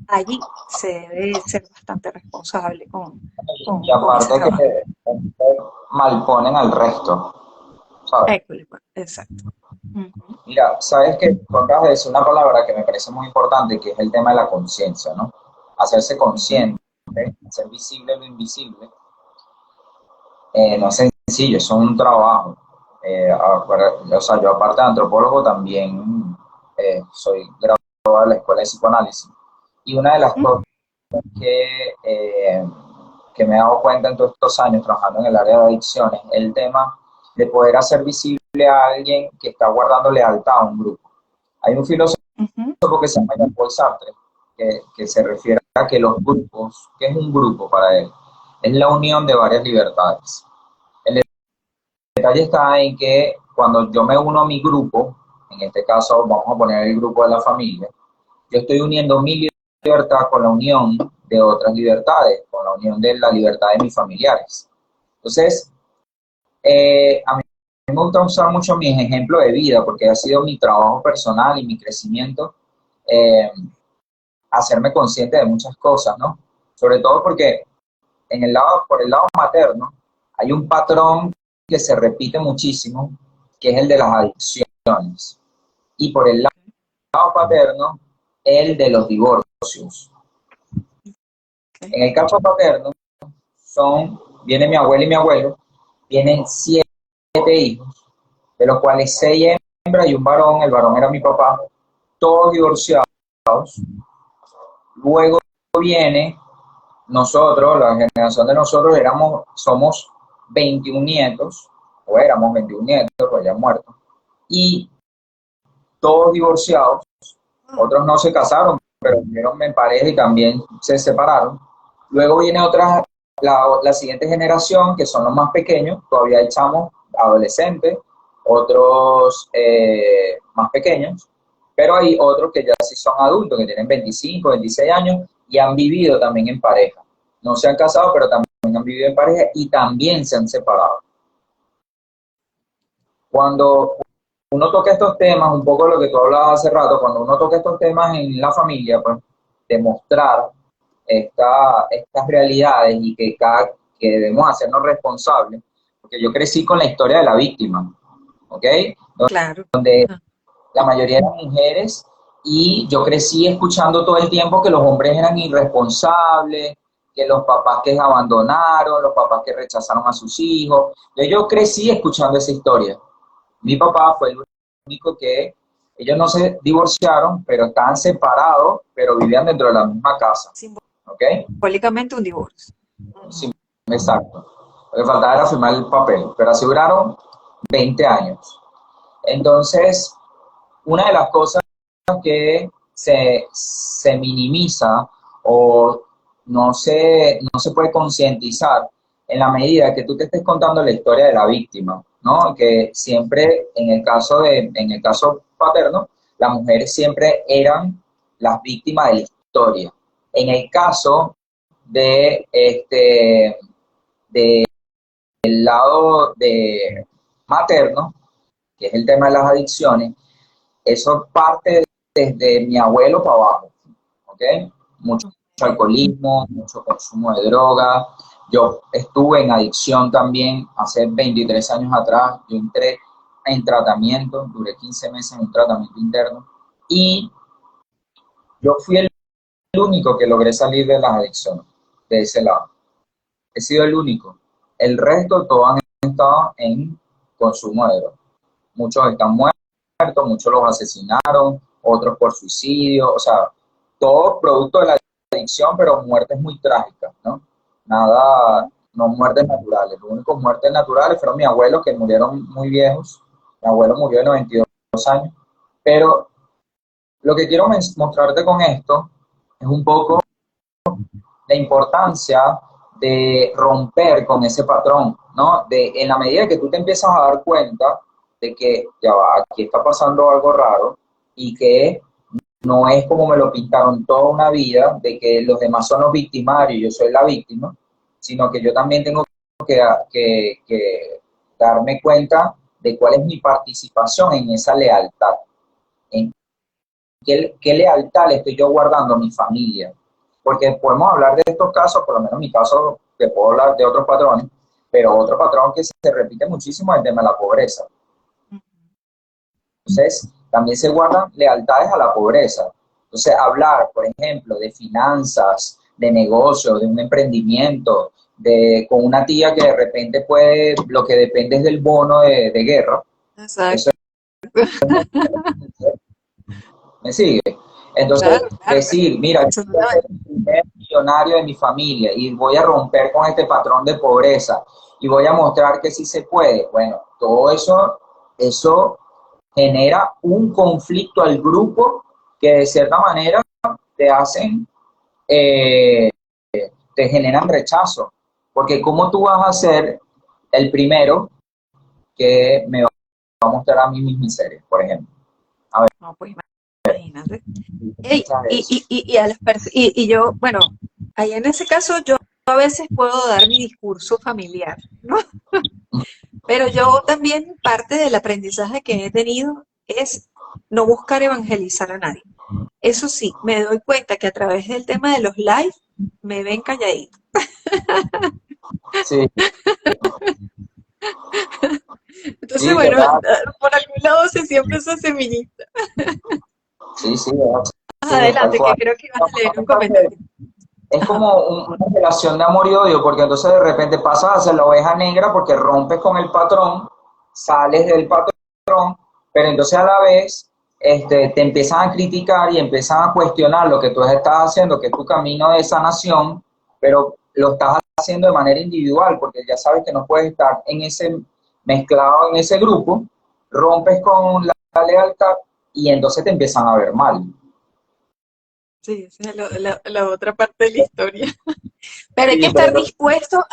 allí se debe ser bastante responsable Y con ese aparte que trabajo. malponen al resto, ¿sabes? École, pues, exacto. Ujú, Mira, sabes que tú acabas de decir una palabra que me parece muy importante, que es el tema de la conciencia, ¿no? Hacerse ujú, consciente, hacer visible lo invisible, no es sencillo, es un trabajo. O sea, yo aparte de antropólogo también soy graduado de la Escuela de Psicoanálisis. Y una de las ujú, cosas que, eh, que me he dado cuenta en todos estos años trabajando en el área de adicciones, el tema de poder hacer visible a alguien que está guardando lealtad a un grupo. Hay un filósofo ujú, que se llama Jean-Paul Sartre, que se refiere a que los grupos, ¿qué es un grupo para él? Es la unión de varias libertades. El detalle está en que cuando yo me uno a mi grupo, en este caso vamos a poner el grupo de la familia, yo estoy uniendo mi libertad con la unión de otras libertades, con la unión de la libertad de mis familiares. Entonces, a mí me gusta usar mucho mis ejemplos de vida porque ha sido mi trabajo personal y mi crecimiento, eh, hacerme consciente de muchas cosas, ¿no? Sobre todo porque por el lado materno hay un patrón que se repite muchísimo, que es el de las adicciones. Y por el lado paterno, el de los divorcios. ok, En el caso paterno, viene mi abuela y mi abuelo, tienen 7 hijos, de los cuales 6 hembras y un varón, el varón era mi papá, todos divorciados. Luego viene nosotros, la generación de nosotros, somos 21 nietos, o éramos 21 nietos, pues ya muertos, y todos divorciados, wow, otros no se casaron, pero vivieron en pareja y también se separaron. Luego viene la siguiente generación, que son los más pequeños, todavía hay chamos adolescentes, otros más pequeños, pero hay otros que ya sí son adultos, que tienen 25, 26 años y han vivido también en pareja. No se han casado, pero también han vivido en pareja y también se han separado. Cuando uno toca estos temas, un poco lo que tú hablabas hace rato, cuando uno toca estos temas en la familia, pues demostrar estas realidades y que debemos hacernos responsables, porque yo crecí con la historia de la víctima, ¿ok? Claro. Donde la mayoría eran mujeres y yo crecí escuchando todo el tiempo que los hombres eran irresponsables, que los papás que abandonaron, los papás que rechazaron a sus hijos. Yo crecí escuchando esa historia. Mi papá fue el único que, ellos no se divorciaron, pero estaban separados, pero vivían dentro de la misma casa. ¿Ok? Simbólicamente un divorcio. Sí, exacto. Lo que faltaba era firmar el papel, pero así duraron 20 años. Entonces, una de las cosas que se minimiza o no se puede concientizar en la medida que tú te estés contando la historia de la víctima, ¿no? Que siempre, en el caso paterno, las mujeres siempre eran las víctimas de la historia. En el caso del lado materno, que es el tema de las adicciones, eso parte desde mi abuelo para abajo, ¿ok? Mucho alcoholismo, mucho consumo de droga. Yo estuve en adicción también hace 23 años atrás. Yo entré en tratamiento, duré 15 meses en un tratamiento interno y yo fui el único que logré salir de las adicciones, de ese lado. He sido el único. El resto todos han estado en consumo de droga. Muchos están muertos, muchos los asesinaron, otros por suicidio, o sea, todo producto de la adicción, pero muertes muy trágicas, ¿no? Nada, no muertes naturales. Los únicos muertes naturales fueron mis abuelos, que murieron muy viejos. Mi abuelo murió de 92 años. Pero lo que quiero mostrarte con esto es un poco la importancia de romper con ese patrón, ¿no? En la medida que tú te empiezas a dar cuenta de que ya va, aquí está pasando algo raro y que no es como me lo pintaron toda una vida, de que los demás son los victimarios y yo soy la víctima, sino que yo también tengo que darme cuenta de cuál es mi participación en esa lealtad, en qué lealtad le estoy yo guardando a mi familia. Porque podemos hablar de estos casos, por lo menos en mi caso, que puedo hablar de otros patrones, pero otro patrón que se repite muchísimo es el tema de la pobreza. Entonces, también se guardan lealtades a la pobreza. Entonces, hablar, por ejemplo, de finanzas, de negocios, de un emprendimiento, con una tía que de repente lo que depende es del bono de guerra. Exacto. ¿Me sigue? Entonces, Claro, claro, decir, mira, yo voy a ser el primer millonario de mi familia y voy a romper con este patrón de pobreza y voy a mostrar que sí se puede. Bueno, todo eso genera un conflicto al grupo que de cierta manera te hacen, te generan rechazo. Porque ¿cómo tú vas a ser el primero que me va a mostrar a mí mis miserias, por ejemplo? A ver, no, pues imagínate. Y yo, bueno, ahí en ese caso yo a veces puedo dar mi discurso familiar, ¿no? Pero yo también parte del aprendizaje que he tenido es no buscar evangelizar a nadie. Eso sí, me doy cuenta que a través del tema de los live me ven calladito. sí, Entonces, sí, bueno, total. por algún lado se siempre esa semillita. Sí, sí, Más sí, tal adelante, cual. que creo que ibas Lo a que leer un pasa es que comentario. es Ajá. como una relación de amor y odio, porque entonces de repente pasas a ser la oveja negra porque rompes con el patrón, sales del patrón, pero entonces a la vez te empiezan a criticar y empiezan a cuestionar lo que tú estás haciendo, que es tu camino de sanación, pero lo estás haciendo de manera individual, porque ya sabes que no puedes estar mezclado en ese grupo, rompes con la lealtad y entonces te empiezan a ver mal. Sí, esa es la otra parte de la historia. Pero hay que Sí, estar pero dispuesto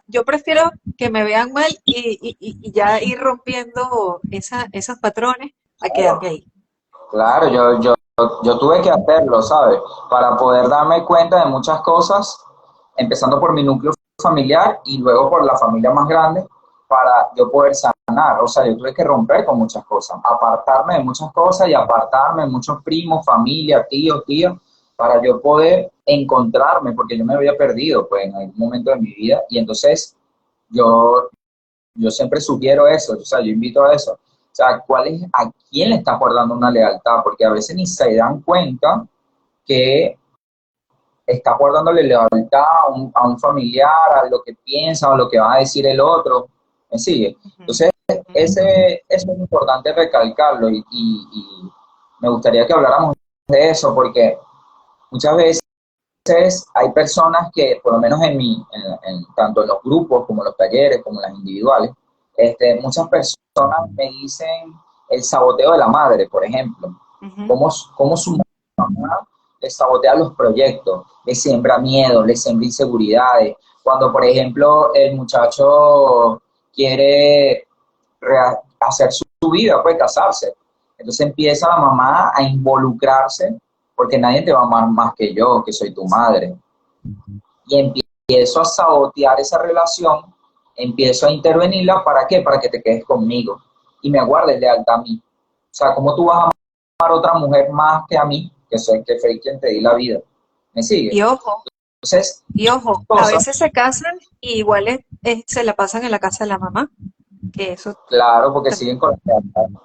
yo prefiero que me vean mal y ya ir rompiendo esos patrones a quedarme claro, ahí. claro, yo tuve que hacerlo, ¿sabes? Para poder darme cuenta de muchas cosas, empezando por mi núcleo familiar y luego por la familia más grande, para yo poder sanar. O sea, yo tuve que romper con muchas cosas, apartarme de muchas cosas y apartarme de muchos primos, familia, tíos, tías, para yo poder encontrarme, porque yo me había perdido pues, en algún momento de mi vida. Y entonces yo yo siempre sugiero eso, o sea, yo invito a eso. O sea, a quién le estás guardando una lealtad? Porque a veces ni se dan cuenta que estás guardándole lealtad a un familiar, a lo que piensa o lo que va a decir el otro. ¿Me sigue? Ujú, Entonces, ujú. eso es importante recalcarlo y me gustaría que habláramos de eso porque muchas veces hay personas que, por lo menos tanto en los grupos como en los talleres, como en las individuales, muchas personas me dicen el saboteo de la madre, por ejemplo, Ujú. cómo su mamá le sabotea los proyectos, le siembra miedo, le siembra inseguridades. Cuando, por ejemplo, el muchacho quiere hacer su vida, pues casarse. Entonces empieza la mamá a involucrarse porque nadie te va a amar más que yo, que soy tu madre. Y empiezo a sabotear esa relación, empiezo a intervenirla, ¿para qué? Para que te quedes conmigo y me aguardes lealtad a mí. O sea, ¿cómo tú vas a amar a otra mujer más que a mí, que soy que fue quien te di la vida? ¿Me sigue? Y ojo, Entonces, y ojo, a cosas, veces se casan y igual se la pasan en la casa de la mamá, que eso claro, porque también. siguen con la lealtad,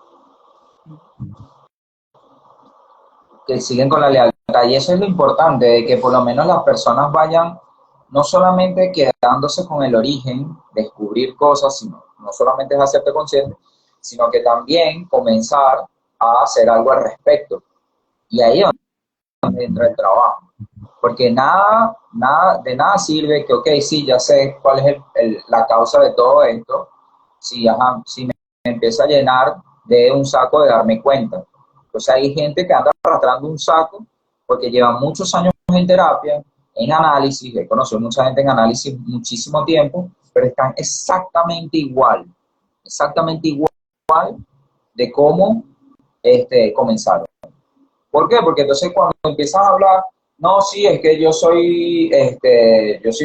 que siguen con la lealtad. Y eso es lo importante, de que por lo menos las personas vayan no solamente quedándose con el origen, descubrir cosas, sino no solamente es hacerte consciente, sino que también comenzar a hacer algo al respecto. Y ahí es donde entra el trabajo. Porque de nada sirve que, ok, sí, ya sé cuál es la causa de todo esto, si me empieza a llenar de un saco de darme cuenta. Entonces hay gente que anda arrastrando un saco porque lleva muchos años en terapia, en análisis, he conocido mucha gente en análisis muchísimo tiempo, pero están exactamente igual de cómo comenzaron. ¿Por qué? Porque entonces cuando empiezas a hablar, no, sí, es que yo soy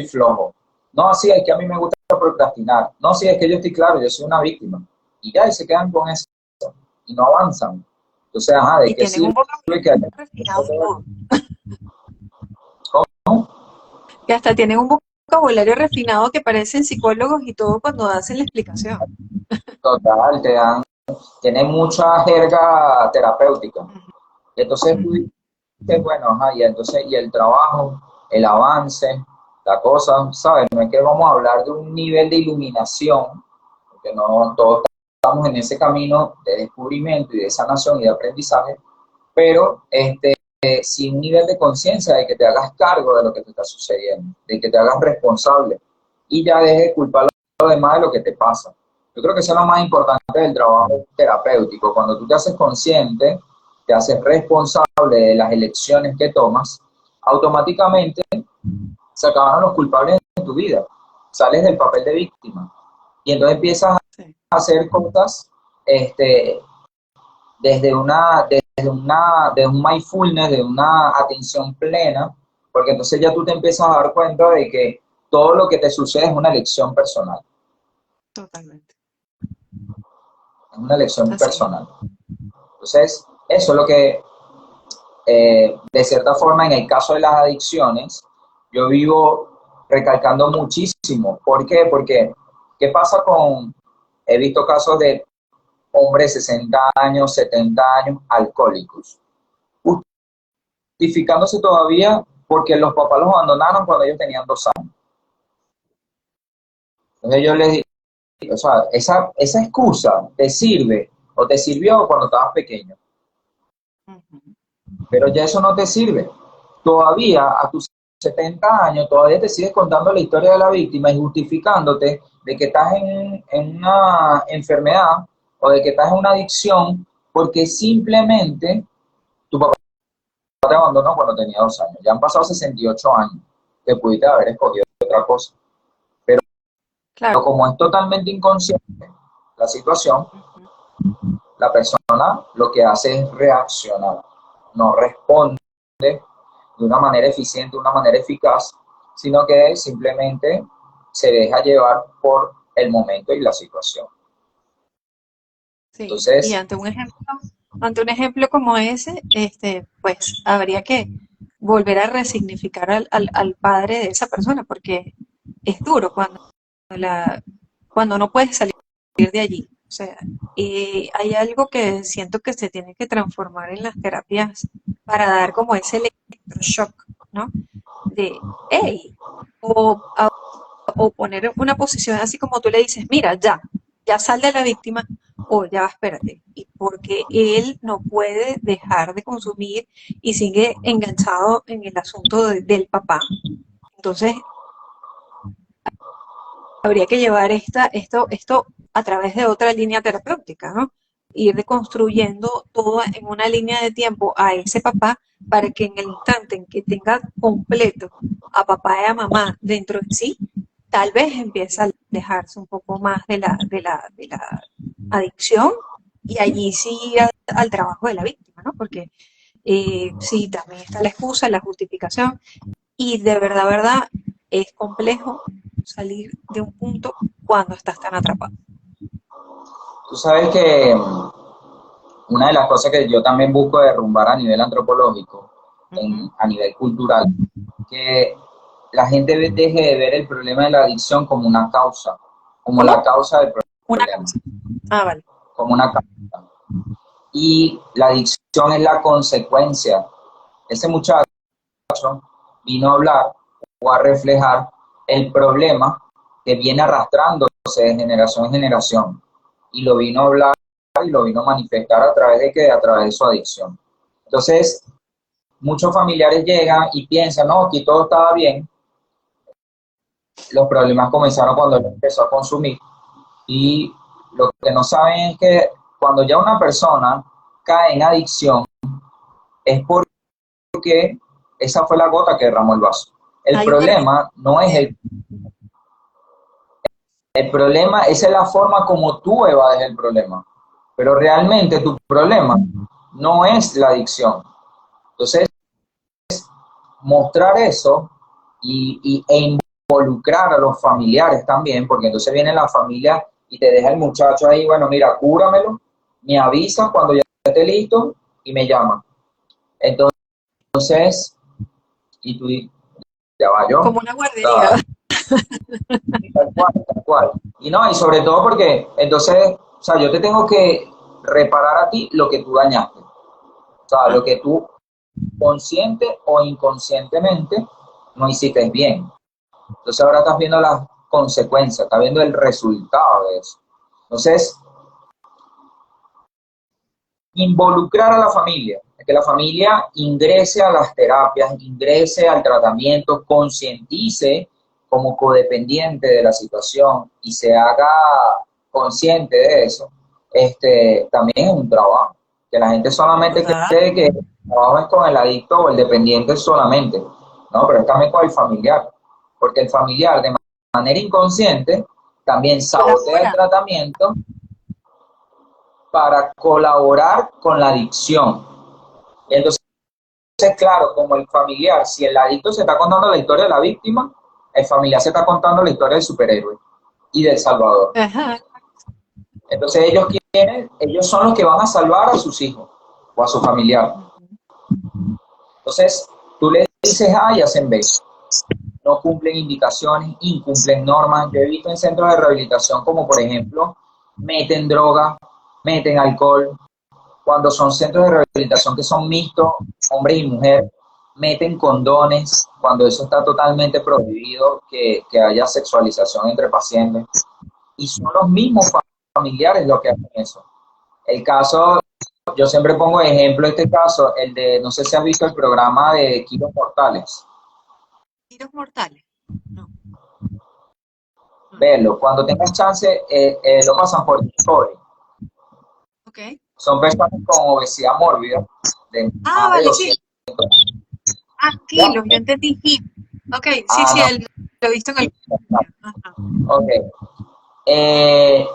flojo. No, sí, es que a mí me gusta procrastinar. No, sí, es que yo estoy claro, yo soy una víctima. Y ya, y se quedan con eso y no avanzan. Entonces, ajá, ¿de Y qué tienen sirve un vocabulario que haya... refinado y todo. ¿Cómo? Que hasta tienen un vocabulario refinado que parecen psicólogos y todo cuando hacen la explicación. Total, tienen mucha jerga terapéutica. Y entonces tú dices, bueno, ajá, y entonces, y el trabajo, el avance, la cosa, ¿sabes? No es que vamos a hablar de un nivel de iluminación, porque no todos estamos en ese camino de descubrimiento y de sanación y de aprendizaje, pero sí un nivel de conciencia de que te hagas cargo de lo que te está sucediendo, de que te hagas responsable y ya dejes de culpar a los demás de lo que te pasa. Yo creo que eso es lo más importante del trabajo terapéutico, cuando tú te haces consciente, te haces responsable de las elecciones que tomas, automáticamente se acabaron los culpables en tu vida, sales del papel de víctima y entonces empiezas Sí. a hacer cosas este, de un mindfulness, de una atención plena, porque entonces ya tú te empiezas a dar cuenta de que todo lo que te sucede es una elección personal, Totalmente. es una elección Así mismo. personal. Entonces, eso es lo que, de cierta forma, en el caso de las adicciones, yo vivo recalcando muchísimo. ¿Por qué? Porque, ¿qué pasa he visto casos de hombres de 60 años, 70 años, alcohólicos, justificándose todavía porque los papás los abandonaron cuando ellos tenían 2 años. Entonces yo les digo, o sea, esa excusa te sirve o te sirvió cuando estabas pequeño, Ujú. pero ya eso no te sirve. Todavía a tus 70 años, todavía te sigues contando la historia de la víctima y justificándote de que estás en una enfermedad o de que estás en una adicción porque simplemente tu papá te abandonó cuando tenía 2 años. Ya han pasado 68 años que pudiste haber escogido otra cosa. Pero claro. como es totalmente inconsciente la situación, Ujú. la persona lo que hace es reaccionar, no responde de una manera eficiente, de una manera eficaz, sino que simplemente se deja llevar por el momento y la situación. Sí, y Entonces, ante un ejemplo como ese, pues habría que volver a resignificar al padre de esa persona, porque es duro cuando no puedes salir de allí. O sea, hay algo que siento que se tiene que transformar en las terapias para dar como ese electroshock, ¿no? De, hey, o, o poner una posición así como tú le dices, mira, ya sal de la víctima, o ya, espérate, y porque él no puede dejar de consumir y sigue enganchado en el asunto del papá. Entonces, habría que llevar esto a través de otra línea terapéutica, ¿no? Ir deconstruyendo todo en una línea de tiempo a ese papá para que en el instante en que tenga completo a papá y a mamá dentro de sí, tal vez empiece a alejarse un poco más de la adicción y allí sí al trabajo de la víctima, ¿no? Porque sí, también está la excusa, la justificación y de verdad, es complejo salir de un punto cuando estás tan atrapado. tú sabes que una de las cosas que yo también busco derrumbar a nivel antropológico, Ujú. a nivel cultural, que la gente deje de ver el problema de la adicción como una causa, como la ¿Cómo? causa del Una problema, causa. Ah, vale. como una causa. Y la adicción es la consecuencia. Ese muchacho vino a hablar o a reflejar el problema que viene arrastrándose de generación en generación. Y lo vino a hablar y lo vino a manifestar a través de que a través de su adicción. Entonces, muchos familiares llegan y piensan, no, aquí todo estaba bien. Los problemas comenzaron cuando él empezó a consumir. Y lo que no saben es que cuando ya una persona cae en adicción, es porque esa fue la gota que derramó el vaso. El Hay una herramienta. problema no es el problema, esa es la forma como tú evades el problema. Pero realmente tu problema no es la adicción. Entonces, mostrar eso e involucrar a los familiares también, porque entonces viene la familia y te deja el muchacho ahí, bueno, mira, cúramelo, me avisa cuando ya esté listo y me llama. Entonces, y tú ya va yo. Como una O guardería. sea, tal cual, tal cual. Y no, y sobre todo porque entonces, o sea, yo te tengo que reparar a ti lo que tú dañaste. O sea, lo Ajá. que tú consciente o inconscientemente no hiciste bien. Entonces ahora estás viendo las consecuencias, estás viendo el resultado de eso. Entonces, involucrar a la familia, que la familia ingrese a las terapias, ingrese al tratamiento, concientice como codependiente de la situación y se haga consciente de eso, también es un trabajo. Que la gente solamente Total. cree que el trabajo es con el adicto o el dependiente solamente, no, pero es también con el familiar, porque el familiar de manera inconsciente también sabotea el Colabora. tratamiento para colaborar con la adicción. Entonces, claro, como el familiar, si el adicto se está contando la historia de la víctima, el familiar se está contando la historia del superhéroe y del salvador. Ajá. Entonces ellos son los que van a salvar a sus hijos o a su familiar. Ujú. Entonces, tú le dices A y hacen B. No cumplen indicaciones, incumplen normas. Yo he visto en centros de rehabilitación como, por ejemplo, meten droga, meten alcohol, cuando son centros de rehabilitación que son mixtos, hombres y mujeres, meten condones, cuando eso está totalmente prohibido, que haya sexualización entre pacientes. Y son los mismos familiares los que hacen eso. El caso, yo siempre pongo de ejemplo este caso, el de, no sé si has visto el programa de Kilos Mortales. Tiros mortales. No, no. Verlo, cuando tengas chance, lo pasan por Discovery. Ok. Son personas con obesidad mórbida, de Ah, más de vale, 200 sí. Ah, ¿Ya? kilos, yo entendí hip. Ok, sí, Ah, sí, no. lo he visto en el... Ajá. Ok. Eh,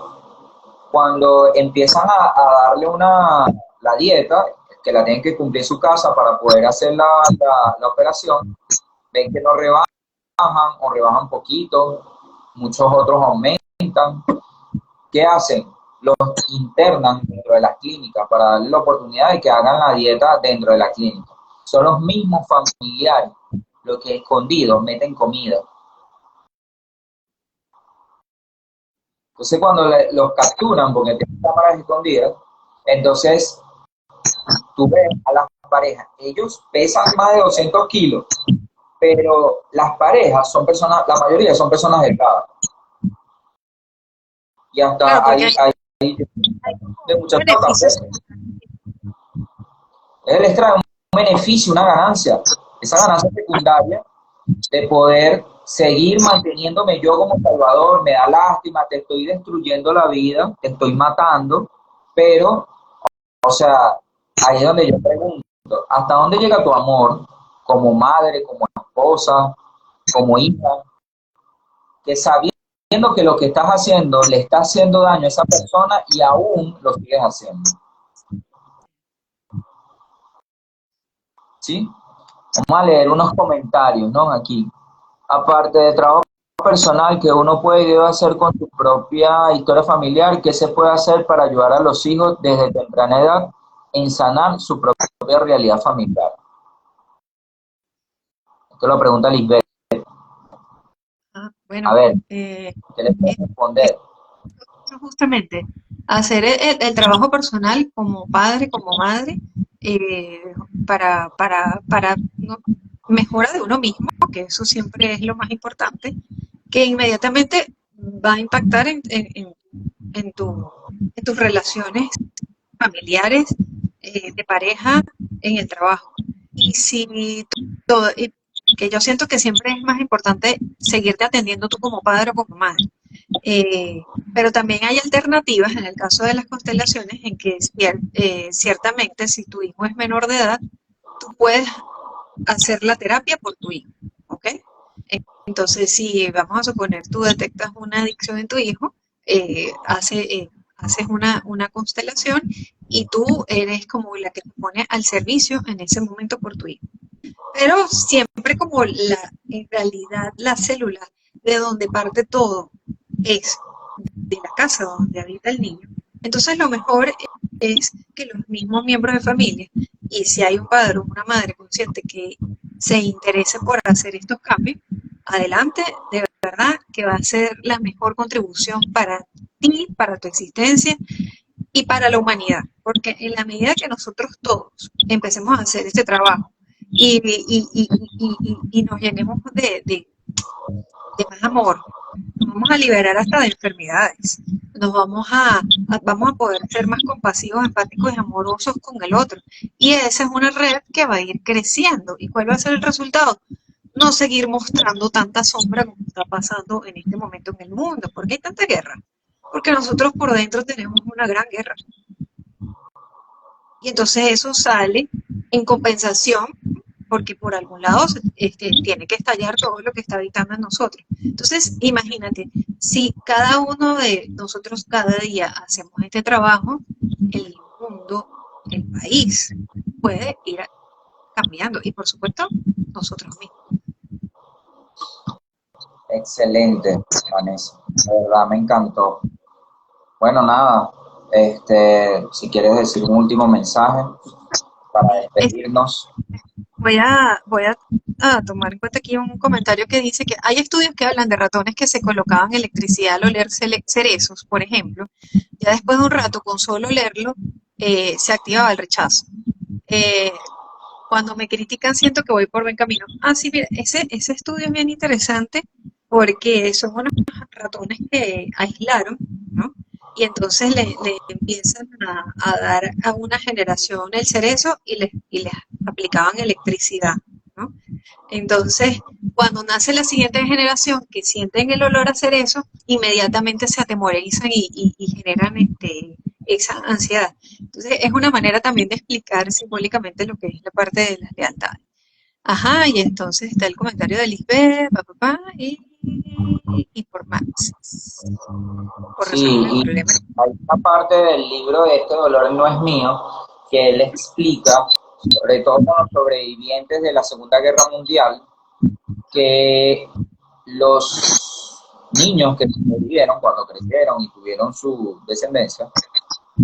Cuando empiezan a darle la dieta, que la tienen que cumplir en su casa para poder hacer la operación, ven que no rebajan o rebajan poquito, muchos otros aumentan. ¿Qué hacen? Los internan dentro de las clínicas para darle la oportunidad de que hagan la dieta dentro de la clínica. Son los mismos familiares los que escondidos meten comida. Entonces cuando los capturan, porque tienen cámaras escondidas, entonces tú ves a las parejas, ellos pesan más de 200 kilos, pero las parejas son personas, la mayoría son personas delgadas. Y Claro, hasta porque hay hay de como un muchachos beneficio cafés. secundario. Él les trae un beneficio, una ganancia. Esa ganancia secundaria de poder seguir manteniéndome yo como salvador, me da lástima, te estoy destruyendo la vida, te estoy matando, pero, o sea, ahí es donde yo pregunto, ¿hasta dónde llega tu amor como madre, como esposa, como hija, que sabiendo que lo que estás haciendo le está haciendo daño a esa persona y aún lo sigues haciendo? ¿Sí? Vamos a leer unos comentarios, ¿no? Aquí. Aparte de trabajo personal que uno puede y debe hacer con su propia historia familiar, ¿qué se puede hacer para ayudar a los hijos desde temprana edad en sanar su propia realidad familiar? Esto lo pregunta Lisbeth. Ah, A bueno, ver, eh, ¿qué le puedo es responder? justamente hacer el trabajo personal como padre, como madre, para ¿no? mejora de uno mismo, que eso siempre es lo más importante, que inmediatamente va a impactar en en tus relaciones familiares, de pareja, en el trabajo. Y si todo, y que yo siento que siempre es más importante seguirte atendiendo tú como padre o como madre. Pero también hay alternativas en el caso de las constelaciones en que ciertamente si tu hijo es menor de edad, tú puedes hacer la terapia por tu hijo, ¿ok? Entonces, si vamos a suponer tú detectas una adicción en tu hijo, haces una constelación y tú eres como la que te pone al servicio en ese momento por tu hijo. Pero siempre como en realidad la célula de donde parte todo es de la casa donde habita el niño. Entonces lo mejor es que los mismos miembros de familia, y si hay un padre o una madre consciente que se interese por hacer estos cambios, adelante, de verdad que va a ser la mejor contribución para ti, para tu existencia y para la humanidad. Porque en la medida que nosotros todos empecemos a hacer este trabajo y nos llenemos de más amor, nos vamos a liberar hasta de enfermedades, vamos a poder ser más compasivos, empáticos y amorosos con el otro. Y esa es una red que va a ir creciendo. ¿Y cuál va a ser el resultado? No seguir mostrando tanta sombra como está pasando en este momento en el mundo. ¿Por qué hay tanta guerra? Porque nosotros por dentro tenemos una gran guerra. Y entonces eso sale en compensación porque por algún lado tiene que estallar todo lo que está habitando en nosotros. Entonces, imagínate, si cada uno de nosotros cada día hacemos este trabajo, el mundo, el país puede ir cambiando y por supuesto nosotros mismos. Excelente, Vanessa. De verdad me encantó. Bueno, nada, si quieres decir un último mensaje para despedirnos. Voy a tomar en cuenta aquí un comentario que dice que hay estudios que hablan de ratones que se colocaban electricidad al oler cerezos, por ejemplo. Ya después de un rato, con solo olerlo, se activaba el rechazo. Eh, Cuando me critican, siento que voy por buen camino. Ah, sí, mira, ese estudio es bien interesante porque son unos ratones que aislaron, ¿no? Y entonces le empiezan a dar a una generación el cerezo y les aplicaban electricidad, ¿no? Entonces, cuando nace la siguiente generación que sienten el olor a cerezo, inmediatamente se atemorizan y generan esa ansiedad. Entonces, es una manera también de explicar simbólicamente lo que es la parte de las lealtades. Ajá, y entonces está el comentario de Lisbeth, y por Max, por Sí, resolver el y problema. hay una parte del libro de Este dolor no es mío, que él explica, sobre todo con los sobrevivientes de la Segunda Guerra Mundial, que los niños que sobrevivieron cuando crecieron y tuvieron su descendencia,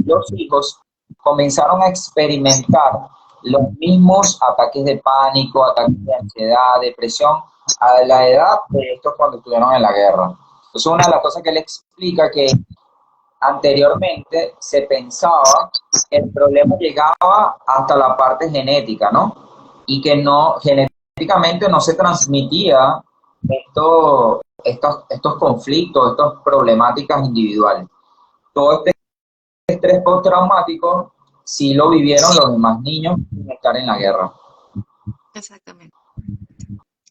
los hijos comenzaron a experimentar los mismos ataques de pánico, ataques de ansiedad, depresión, a la edad de estos cuando estuvieron en la guerra. Entonces, una de las cosas que él explica que anteriormente se pensaba que el problema llegaba hasta la parte genética, ¿no? Y que no, genéticamente no se transmitía estos conflictos, estas problemáticas individuales. Todo este estrés postraumático sí lo vivieron los demás niños sin estar en la guerra. Exactamente,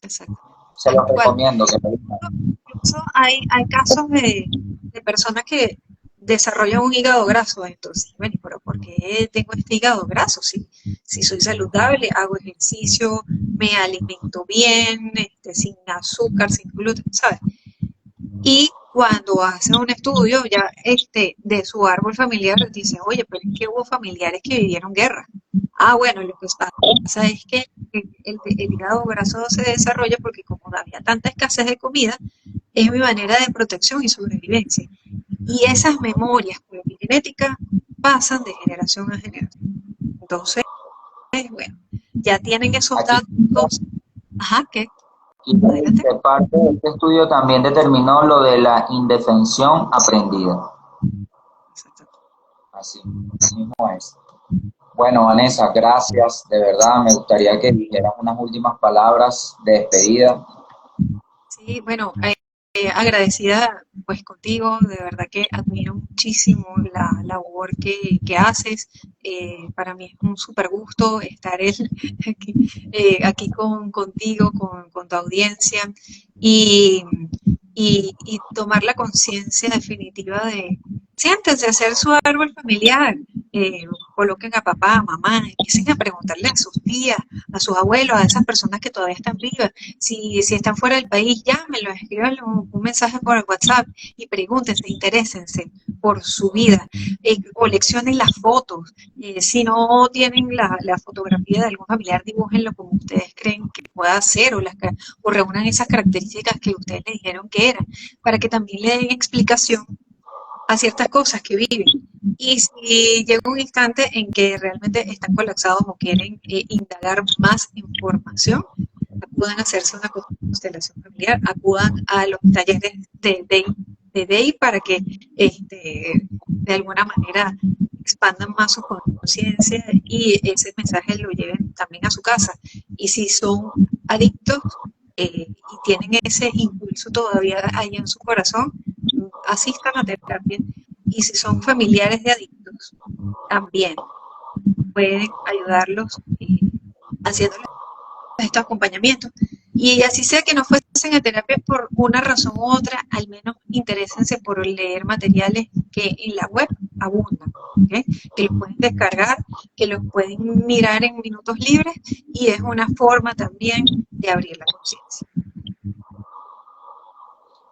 exactamente, Se tal los cual. recomiendo que lo Incluso hay casos de personas que desarrollan un hígado graso, entonces, bueno, pero ¿por qué tengo este hígado graso? Si soy saludable, hago ejercicio, me alimento bien, sin azúcar, sin gluten, ¿sabes? Y cuando hacen un estudio ya de su árbol familiar, dicen, oye, pero es que hubo familiares que vivieron guerra. Ah, bueno, lo que pasa es que el hígado graso se desarrolla porque como había tanta escasez de comida, es mi manera de protección y sobrevivencia. Y esas memorias por epigenética pasan de generación a generación. Entonces, bueno, ya tienen esos aquí. datos. Ajá, ¿qué? Y Adelante. de parte de este estudio también determinó lo de la indefensión aprendida. Exacto. Así mismo es. Bueno, Vanessa, gracias. De verdad, me gustaría que dijeras unas últimas palabras de despedida. Sí, bueno, agradecida pues contigo, de verdad que admiro muchísimo la labor que haces. Para mí es un súper gusto estar aquí, aquí contigo, con tu audiencia y, y tomar la conciencia definitiva de, siéntense a hacer su árbol familiar, coloquen a papá, a mamá, empiecen a preguntarle a sus tías, a sus abuelos, a esas personas que todavía están vivas. Si están fuera del país, llámenlo, escríbanle un mensaje por el WhatsApp y pregúntense, interésense por su vida. Coleccionen las fotos. Si no tienen la fotografía de algún familiar, dibújenlo como ustedes creen que pueda ser o reúnan esas características que ustedes le dijeron que eran, para que también le den explicación a ciertas cosas que viven. Y si llega un instante en que realmente están colapsados o quieren indagar más información, acudan a hacerse una constelación familiar, acudan a los talleres de DEI para que de alguna manera expandan más su conciencia y ese mensaje lo lleven también a su casa. Y si son adictos y tienen ese impulso todavía ahí en su corazón, asistan a terapia. Y si son familiares de adictos, también pueden ayudarlos haciéndoles estos acompañamientos. Y así sea que no fuesen a terapia por una razón u otra, al menos interésense por leer materiales que en la web abundan, ¿okay? Que los pueden descargar, que los pueden mirar en minutos libres y es una forma también de abrir la conciencia.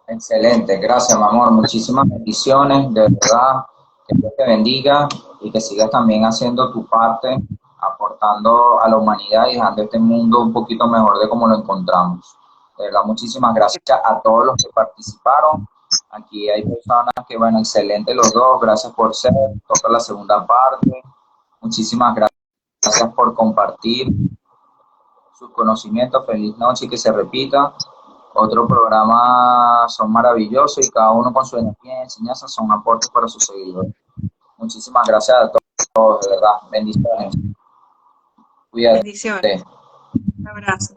Excelente, gracias, mi amor. Muchísimas bendiciones, de verdad. Que Dios te bendiga y que sigas también haciendo tu parte, aportando a la humanidad y dejando este mundo un poquito mejor de como lo encontramos. De verdad, muchísimas gracias a todos los que participaron. Aquí hay personas que, bueno, excelente los dos. Gracias por ser. Toca la segunda parte. Muchísimas gracias por compartir sus conocimientos. Feliz noche y que se repita. Otro programa son maravillosos y cada uno con su energía y enseñanza son aportes para sus seguidores. Muchísimas gracias a todos, de verdad. Bendiciones. Cuídate. Bendiciones. Un abrazo.